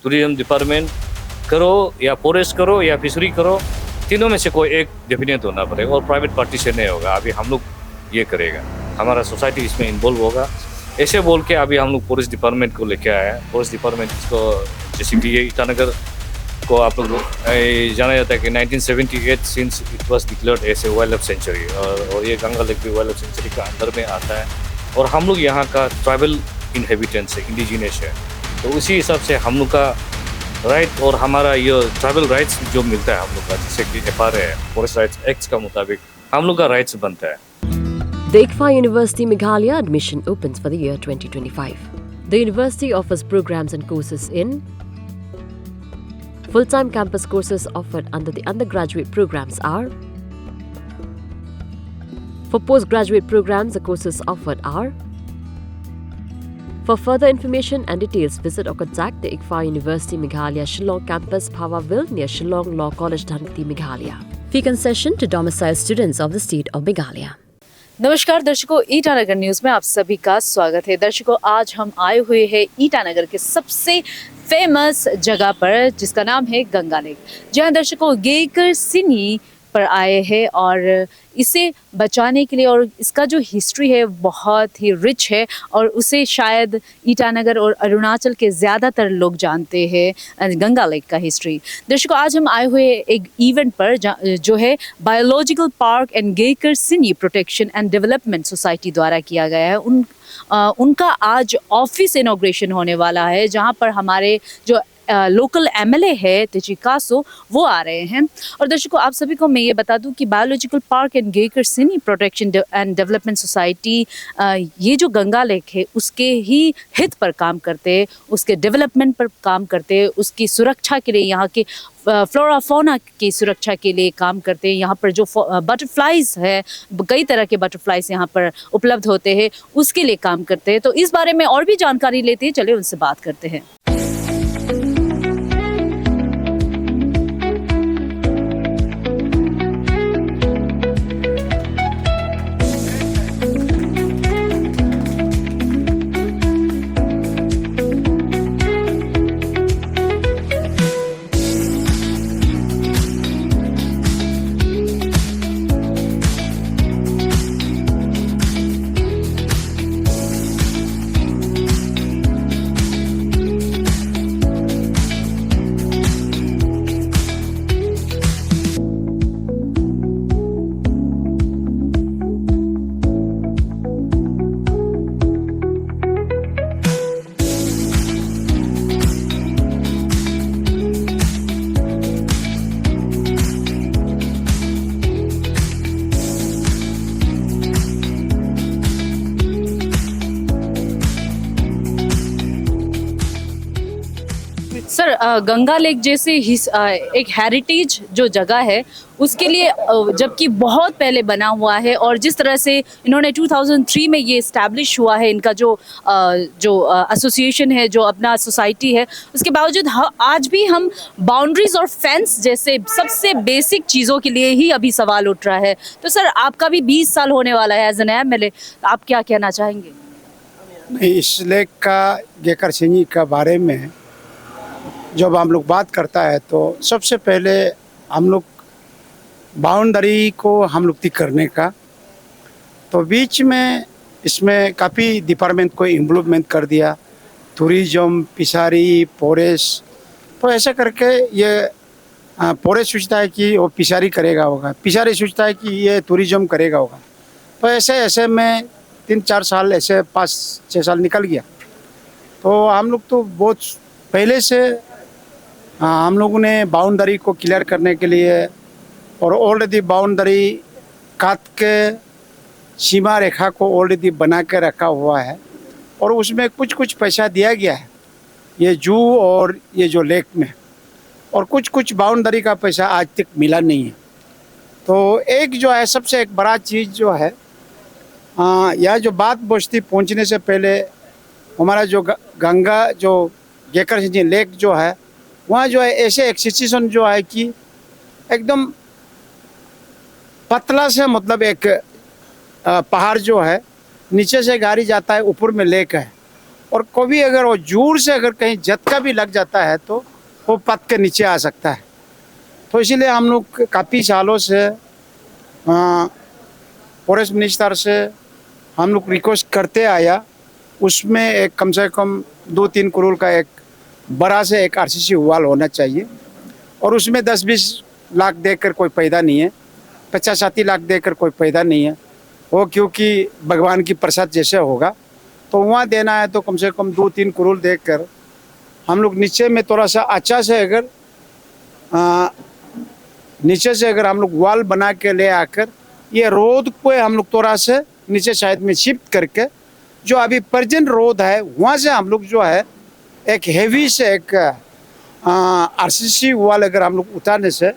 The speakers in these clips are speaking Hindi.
टूरिज्म डिपार्टमेंट करो या फॉरेस्ट करो या फिशरी करो, तीनों में से कोई एक डेफिनेट होना पड़ेगा और प्राइवेट पार्टी से नहीं होगा। अभी हम लोग ये करेगा, हमारा सोसाइटी इसमें इन्वॉल्व होगा। ऐसे बोल के अभी हम लोग फॉरेस्ट डिपार्टमेंट को लेके आया है। फॉरेस्ट डिपार्टमेंट इसको जैसे कि ये ईटानगर को आप लोग जाना जाता है कि 1978 since it was declared as a wildlife sanctuary, और ये गंगा लेक भी वाइल्ड लाइफ सेंचुरी का अंदर में आता है। और हम लोग यहाँ का ट्राइबल इनहेबिटेंट्स है, इंडिजिनस है, तो उसी हिसाब से हम लोग का राइट और हमारा ये ट्राइबल राइट्स जो मिलता है हम लोग का, जैसे कि FRA फॉरेस्ट राइट्स एक्ट का मुताबिक हम लोग का राइट्स बनता है। The ICFA University Meghalaya admission opens for the year 2025. The university offers programs and courses in full-time campus courses offered under the undergraduate programs are. For postgraduate programs, the courses offered are. For further information and details, visit or contact the ICFA University Meghalaya Shillong campus, Powaville, near Shillong Law College, Dhankuti, Meghalaya. Fee concession to domiciled students of the state of Meghalaya. नमस्कार दर्शकों, ईटानगर न्यूज में आप सभी का स्वागत है। दर्शकों, आज हम आए हुए हैं ईटानगर के सबसे फेमस जगह पर, जिसका नाम है गंगा लेक। जहां दर्शकों गेकर सिनी पर आए हैं और इसे बचाने के लिए, और इसका जो हिस्ट्री है बहुत ही रिच है और उसे शायद ईटानगर और अरुणाचल के ज़्यादातर लोग जानते हैं गंगा लेक का हिस्ट्री। दर्शकों, आज हम आए हुए एक इवेंट पर जो है बायोलॉजिकल पार्क एंड गेकर सिनी प्रोटेक्शन एंड डेवलपमेंट सोसाइटी द्वारा किया गया है। उनका आज ऑफिस इनॉग्रेशन होने वाला है, जहां पर हमारे जो लोकल MLA है तेची कासो, वो आ रहे हैं। और दर्शकों, आप सभी को मैं ये बता दूं कि बायोलॉजिकल पार्क एंड गेकर सिनी प्रोटेक्शन एंड डेवलपमेंट सोसाइटी ये जो गंगा लेक है उसके ही हित पर काम करते हैं, उसके डेवलपमेंट पर काम करते हैं, उसकी सुरक्षा के लिए, यहाँ के फ्लोरा फौना की सुरक्षा के लिए काम करते हैं। यहाँ पर जो बटरफ्लाइज है, कई तरह के बटरफ्लाइज यहाँ पर उपलब्ध होते हैं, उसके लिए काम करते हैं। तो इस बारे में और भी जानकारी लेते हैं, चलिए उनसे बात करते हैं। सर, गंगा लेक जैसे एक हेरिटेज जो जगह है उसके लिए, जबकि बहुत पहले बना हुआ है, और जिस तरह से इन्होंने 2003 में ये इस्टेब्लिश हुआ है, इनका जो एसोसिएशन है, जो अपना सोसाइटी है, उसके बावजूद आज भी हम बाउंड्रीज और फेंस जैसे सबसे बेसिक चीज़ों के लिए ही अभी सवाल उठ रहा है। तो सर, आपका भी 20 साल होने वाला है एज एन MLA, आप क्या कहना चाहेंगे? इस लेक का गेकर सिनी का बारे में जब हम लोग बात करता है तो सबसे पहले हम लोग बाउंड्री को हम लोग तय करने का, तो बीच में इसमें काफ़ी डिपार्टमेंट को इन्वॉल्वमेंट कर दिया, टूरिज्म, फिशरी, फॉरेस्ट। तो ऐसा करके ये फॉरेस्ट सोचता है कि वो फिशरी करेगा होगा, फिशरी सोचता है कि ये टूरिज्म करेगा होगा। तो ऐसे ऐसे में 3-4 साल, ऐसे 5-6 साल निकल गया। तो हम लोग तो बहुत पहले से हम लोगों ने बाउंड्री को क्लियर करने के लिए और ऑलरेडी बाउंड्री काट के सीमा रेखा को ऑलरेडी बना के रखा हुआ है, और उसमें कुछ कुछ पैसा दिया गया है ये जू और ये जो लेक में, और कुछ कुछ बाउंड्री का पैसा आज तक मिला नहीं है। तो एक जो है सबसे एक बड़ा चीज़ जो है, यह जो बात बस्ती पहुंचने से पहले हमारा जो गंगा जो गेकर सिनी लेक जो है, वहाँ जो है ऐसे एक सिचुएशन जो है कि एकदम पतला से, मतलब एक पहाड़ जो है, नीचे से गाड़ी जाता है, ऊपर में लेक है, और कभी अगर वो जोर से अगर कहीं झटका भी लग जाता है तो वो पत्त के नीचे आ सकता है। तो इसीलिए हम लोग काफ़ी सालों से फॉरेस्ट मिनिस्टर से हम लोग रिक्वेस्ट करते आया, उसमें एक कम से कम 2-3 करोड़ का एक बड़ा से एक आरसीसी वॉल होना चाहिए और उसमें 10-20 लाख देकर कोई फायदा नहीं है, 50-60 लाख देकर कोई फायदा नहीं है वो, क्योंकि भगवान की प्रसाद जैसे होगा तो वहाँ देना है तो कम से कम 2-3 करोड़ देकर हम लोग नीचे में थोड़ा सा अच्छा से अगर नीचे से अगर हम लोग वॉल बना के ले आकर ये रोड को हम लोग थोड़ा से नीचे साइड में शिफ्ट करके जो अभी प्रेजेंट रोड है वहाँ से हम लोग जो है एक हेवी से एक आरसीसी वॉल अगर हम लोग उतारने से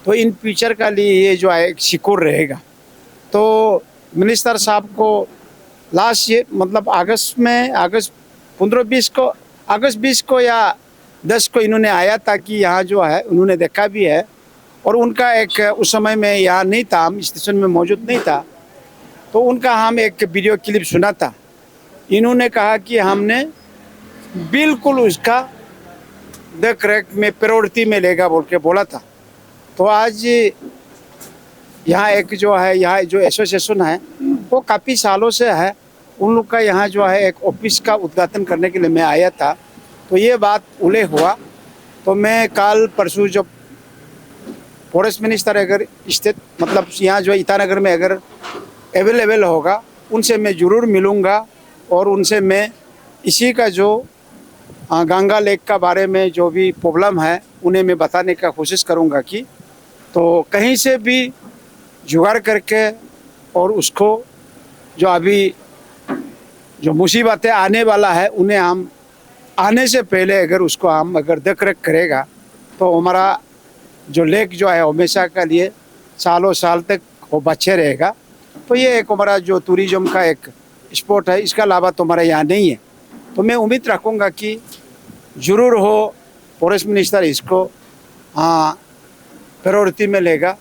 तो इन फ्यूचर का लिए ये जो है एक सिक्योर रहेगा। तो मिनिस्टर साहब को लास्ट ये मतलब अगस्त 20 को या 10 को इन्होंने आया था कि यहाँ जो है उन्होंने देखा भी है और उनका एक उस समय में यहाँ नहीं था, हम स्टेशन में मौजूद नहीं था, तो उनका हम एक वीडियो क्लिप सुना था। इन्होंने कहा कि हमने बिल्कुल उसका देख रेख में प्रायोरिटी में लेगा बोल के बोला था। तो आज यहाँ एक जो है यहाँ जो एसोसिएशन है वो काफ़ी सालों से है, उन लोग का यहाँ जो है एक ऑफिस का उद्घाटन करने के लिए मैं आया था, तो ये बात उल्लेख हुआ। तो मैं कल परसों जब फॉरेस्ट मिनिस्टर अगर स्टेट मतलब यहाँ जो ईटानगर में अगर अवेलेबल होगा उनसे मैं ज़रूर मिलूँगा और उनसे मैं इसी का जो गंगा लेक का बारे में जो भी प्रॉब्लम है उन्हें मैं बताने का कोशिश करूँगा कि तो कहीं से भी जुगाड़ करके और उसको जो अभी जो मुसीबतें आने वाला है उन्हें हम आने से पहले अगर उसको हम अगर देख रेख करेगा तो हमारा जो लेक जो है हमेशा के लिए सालों साल तक वो बचे रहेगा। तो ये एक हमारा जो टूरिज्म का एक स्पॉट है, इसका अलावा तो हमारा यहाँ नहीं है। तो मैं उम्मीद रखूँगा कि ज़रूर हो फॉरेस्ट मिनिस्टर इसको प्रायोरिटी में लेगा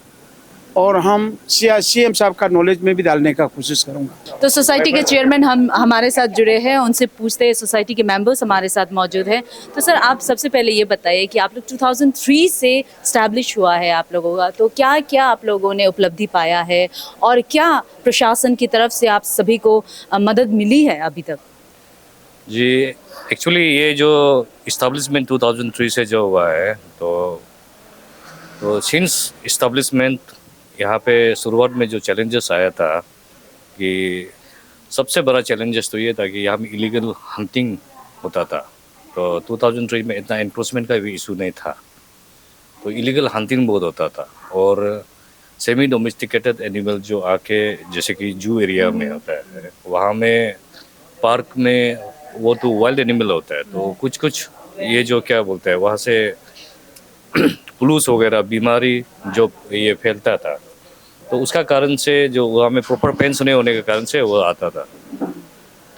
और हम सीएम साहब का नॉलेज में भी डालने का कोशिश करूँगा। तो सोसाइटी के चेयरमैन हम हमारे साथ जुड़े हैं, उनसे पूछते हैं, सोसाइटी के मेंबर्स हमारे साथ मौजूद हैं। तो सर आप सबसे पहले ये बताइए कि आप लोग 2003 से इस्टेब्लिश हुआ है आप लोगों का, तो क्या क्या आप लोगों ने उपलब्धि पाया है और क्या प्रशासन की तरफ से आप सभी को मदद मिली है अभी तक? जी एक्चुअली ये जो इस्टेब्लिशमेंट 2003 से जो हुआ है तो सिंस इस्टेब्लिशमेंट यहाँ पे शुरुआत में जो चैलेंजेस आया था कि सबसे बड़ा चैलेंजेस तो ये था कि यहाँ में इलीगल हंटिंग होता था। तो 2003 में इतना एनक्रोचमेंट का भी इशू नहीं था, तो इलीगल हंटिंग बहुत होता था और सेमी डोमेस्टिकेटेड एनिमल जो आके जैसे कि जू एरिया में होता है वहाँ में पार्क में वो तो वाइल्ड एनिमल होता है, तो कुछ ये जो क्या बोलते हैं वहाँ से पुलूस वगैरह बीमारी जो ये फैलता था, तो उसका कारण से जो वहाँ में प्रॉपर पेंस नहीं होने के कारण से वो आता था।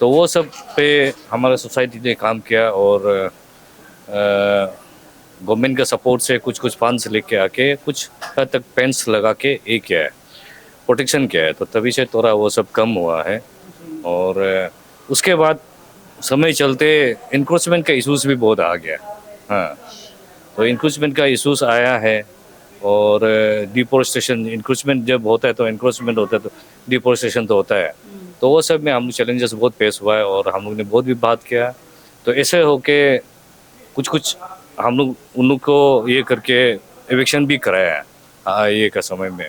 तो वो सब पे हमारा सोसाइटी ने काम किया और गवर्नमेंट का सपोर्ट से कुछ फंड्स लेके आके कुछ हद तक पेंस लगा के ये किया है, प्रोटेक्शन किया है, तो तभी से थोड़ा वो सब कम हुआ है। और उसके बाद समय चलते इंक्रोचमेंट का इशूज़ भी बहुत आ गया। हाँ, तो इंक्रोचमेंट का इशूज़ आया है और डिफॉरेस्टेशन, इंक्रोचमेंट जब होता है तो इंक्रोचमेंट होता है तो डिफॉरेस्टेशन तो होता है, तो वो सब में हम लोग चैलेंजेस बहुत पेश हुआ है और हम लोग ने बहुत भी बात किया। तो ऐसे हो के कुछ हम लोग उन लोग को ये करके एविक्शन भी कराया है ये का समय में,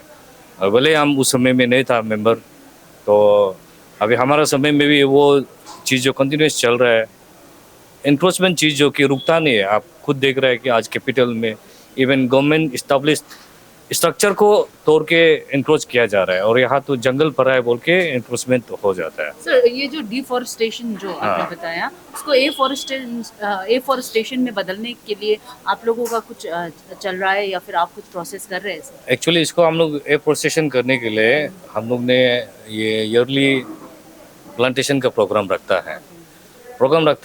और भले हम उस समय में नहीं था मेंबर, तो अभी हमारा समय में भी वो चीज़ जो कंटिन्यूस चल रहा है, इंक्रोचमेंट चीज़ जो कि रुकता नहीं है। आप खुद देख रहे हैं कि आज कैपिटल में इवन गवर्नमेंट इस्टेब्लिश स्ट्रक्चर को तोड़ के इंक्रोच किया जा रहा है और यहाँ तो जंगल पड़ा है बोल के इंक्रोचमेंट हो जाता है। सर ये जो डिफॉरेस्टेशन जो आपने बताया उसको एफॉरेस्टेशन में बदलने के लिए आप लोगों का कुछ चल रहा है या फिर आप कुछ प्रोसेस कर रहे हैं सर? एक्चुअली इसको हम लोग एफॉरेस्टेशन करने के लिए हम लोग ने ये ईयरली प्लांटेशन का प्रोग्राम रखता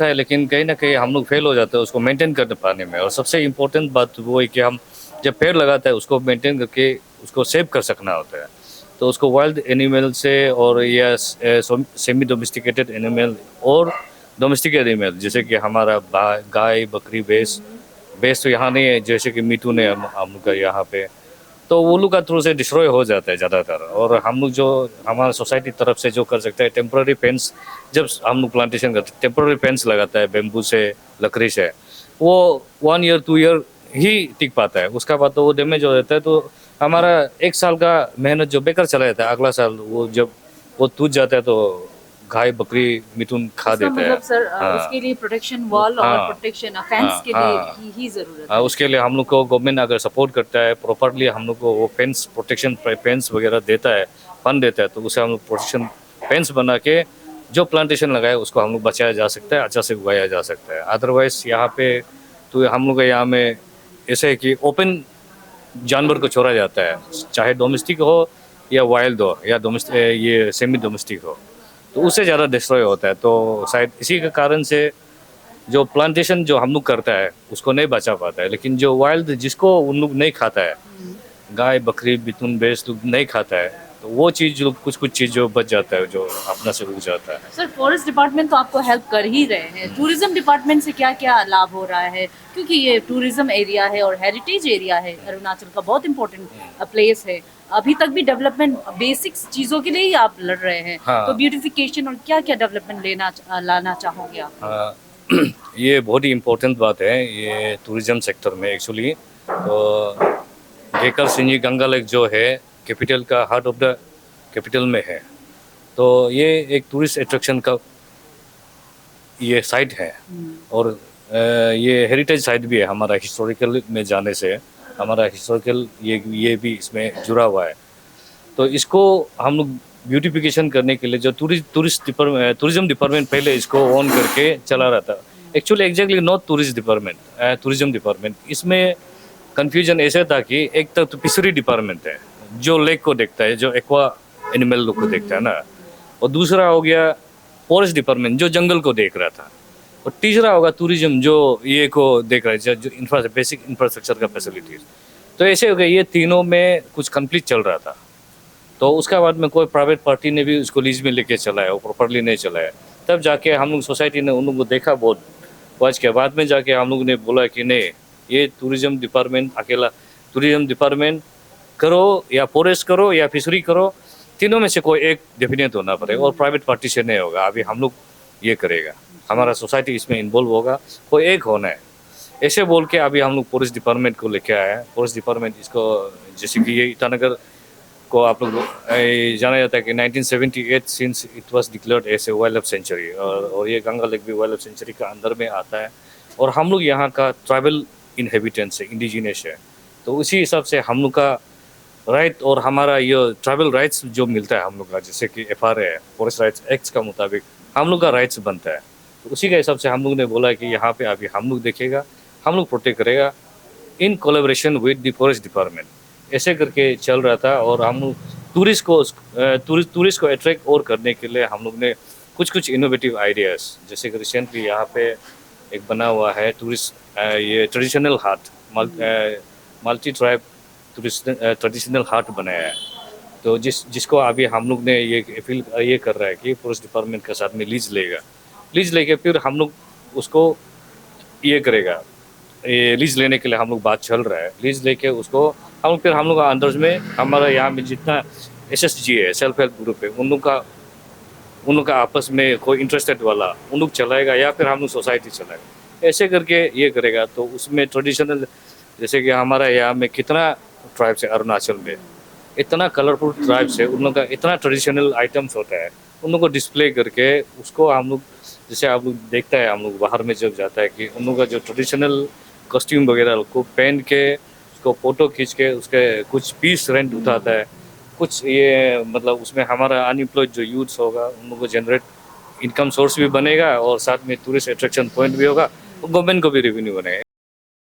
है, लेकिन कहीं ना कहीं हम लोग फेल हो जाते हैं उसको मेंटेन करने पाने में। और सबसे इम्पोर्टेंट बात वो है कि हम जब पेड़ लगाते हैं उसको मेंटेन करके उसको सेव कर सकना होता है। तो उसको वाइल्ड एनिमल से और या सेमी डोमेस्टिकेटेड एनिमल और डोमेस्टिक एनिमल, जैसे कि हमारा गाय बकरी भैंस तो यहाँ नहीं है, जैसे कि मीटू ने हम लोग का यहाँ पे, तो वो लोग का थ्रू से डिस्ट्रॉय हो जाता है ज़्यादातर। और हम लोग जो हमारा सोसाइटी तरफ से जो कर सकते हैं, टेम्पररी फेंस, जब हम लोग प्लांटेशन करते हैं टेम्पररी फेंस लगाता है बेम्बू से, लकड़ी से, वो 1 ईयर 2 ईयर ही टिक पाता है, उसका बाद तो वो डैमेज हो जाता है। तो हमारा 1 साल का मेहनत जो बेकार चला जाता है, अगला साल वो जब वो टूट जाता है तो गाय बकरी मिथुन खा इसका देता है। मतलब सर हाँ। उसके लिए प्रोटेक्शन वॉल और हाँ। प्रोटेक्शन फेंस के हाँ। लिए ही जरूरत हाँ, है। उसके लिए हम लोग को गवर्नमेंट अगर सपोर्ट करता है प्रॉपरली, हम लोग को वो फेंस प्रोटेक्शन फेंस वगैरह देता है, फंड देता है, तो उसे हम लोग प्रोटेक्शन फेंस बना के जो प्लांटेशन लगाए उसको हम लोग बचाया जा सकता है, अच्छा से उगाया जा सकता है। अदरवाइज यहाँ पे तो हम लोग के यहाँ में ऐसे है कि ओपन जानवर को छोड़ा जाता है, चाहे डोमेस्टिक हो या वाइल्ड हो या ये सेमी डोमेस्टिक हो, तो उससे ज़्यादा डिस्ट्रॉय होता है। तो शायद इसी के कारण से जो प्लांटेशन जो हम लोग करता है उसको नहीं बचा पाता है, लेकिन जो वाइल्ड जिसको उन लोग नहीं खाता है, गाय बकरी बितुन भैंस लोग नहीं खाता है, तो वो चीज़ जो कुछ चीज़ जो बच जाता है, जो अपना से रुक जाता है। सर फॉरेस्ट डिपार्टमेंट तो आपको हेल्प कर ही रहे हैं, टूरिज्म डिपार्टमेंट से क्या क्या लाभ हो रहा है? क्योंकि ये टूरिज्म एरिया है और हेरिटेज एरिया है, अरुणाचल का बहुत इंपॉर्टेंट प्लेस है। अभी तक भी डेवलपमेंट बेसिक्स चीजों के लिए ही आप लड़ रहे हैं। हाँ। तो ब्यूटिफिकेशन और क्या क्या डेवलपमेंट लाना चाहोगे आप? हाँ, ये बहुत ही इम्पोर्टेंट बात है ये टूरिज्म सेक्टर में एक्चुअली। तो गेकर सिंजी गंगा लेक जो है कैपिटल का हार्ट ऑफ द कैपिटल में है, तो ये एक टूरिस्ट अट्रैक्शन का ये साइट है और ये हेरिटेज साइट भी है। हमारा हिस्टोरिकल में जाने से हमारा हिस्टोरिकल ये भी इसमें जुड़ा हुआ है। तो इसको हम लोग ब्यूटिफिकेशन करने के लिए जो टूरिज्म डिपार्टमेंट पहले इसको ऑन करके चला रहा था, actually exactly not tourism department. इसमें कंफ्यूजन ऐसे था कि एक तो फिशरी डिपार्टमेंट है जो लेक को देखता है, जो एक्वा एनिमल लोग को देखता है ना, और दूसरा हो गया फॉरेस्ट डिपार्टमेंट जो जंगल को देख रहा था, और तीसरा होगा टूरिज्म जो ये को देख रहा है, जो बेसिक इंफ्रास्ट्रक्चर का फैसिलिटीज। तो ऐसे हो गया, ये तीनों में कुछ कन्फ्लिक्ट चल रहा था। तो उसका बाद में कोई प्राइवेट पार्टी ने भी उसको लीज में लेके चलाया, वो प्रॉपरली नहीं चलाया। तब जाके हम लोग सोसाइटी ने उन लोगों को देखा बहुत वाच के बाद में जाके हम लोग ने बोला कि नहीं, ये टूरिज्म डिपार्टमेंट अकेला, टूरिज्म डिपार्टमेंट करो या फॉरेस्ट करो या फिशरी करो, तीनों में से कोई एक डेफिनेट होना पड़ेगा, और प्राइवेट पार्टी से नहीं होगा। अभी हम लोग ये करेगा, हमारा सोसाइटी इसमें इन्वॉल्व होगा, कोई एक होना है, ऐसे बोल के अभी हम लोग फॉरेस्ट डिपार्टमेंट को लेके आए हैं। फॉरेस्ट डिपार्टमेंट इसको, जैसे कि ये ईटानगर को आप लोग जाना जाता है कि 1978 since it was declared as a wildlife sanctuary, और ये गंगा लेक भी वाइल्ड लाइफ सेंचुरी का अंदर में आता है। और हम लोग यहाँ का ट्राइबल इनहेबिटेंट्स है, इंडिजिनस है, तो उसी हिसाब से हम लोग का राइट और हमारा ये ट्राइबल राइट्स जो मिलता है हम लोग का, जैसे कि FRA फॉरेस्ट राइट्स एक्ट का मुताबिक हम लोग का राइट्स बनता है। तो उसी के हिसाब से हम लोग ने बोला कि यहाँ पे अभी हम लोग देखेगा, हम लोग प्रोटेक्ट करेगा in collaboration with the forest department, ऐसे करके चल रहा था। और हम लोग टूरिस्ट को अट्रैक्ट और करने के लिए हम लोग ने कुछ इनोवेटिव आइडियाज़, जैसे कि रिसेंटली यहाँ पे एक बना हुआ है टूरिस्ट ये ट्रेडिशनल हाट, मल्टी ट्राइब ट्रेडिशनल हाट बनाया है। तो जिसको अभी हम लोग ने ये अपील ये कर रहा है कि फॉरेस्ट डिपार्टमेंट के साथ में लीज लेके फिर हम लोग उसको ये करेगा, ये लीज लेने के लिए हम लोग बात चल रहा है। लीज लेके उसको हम लोग अंदर में हमारा यहाँ में जितना SSG है, सेल्फ हेल्प ग्रुप है, उन लोग का आपस में कोई इंटरेस्टेड वाला उन लोग चलाएगा या फिर हम लोग सोसाइटी चलाएगा, ऐसे करके ये करेगा। तो उसमें ट्रेडिशनल, जैसे कि हमारा यहाँ में कितना ट्राइब्स है अरुणाचल में, इतना कलरफुल ट्राइब्स है, उन लोग का इतना ट्रेडिशनल आइटम्स होता है, उन लोग को डिस्प्ले करके उसको हम लोग, जैसे आप लोग देखता है हम लोग बाहर में जब जाता है कि उन लोग का जो ट्रेडिशनल कॉस्ट्यूम वगैरह को पहन के उसको फ़ोटो खींच के उसके कुछ पीस रेंट उठाता है, कुछ ये मतलब उसमें हमारा अनएम्प्लॉयड जो यूथ्स होगा उन लोगों को जनरेट इनकम सोर्स भी बनेगा, और साथ में टूरिस्ट अट्रैक्शन पॉइंट भी होगा, गवर्नमेंट को भी रेवेन्यू बनेगा।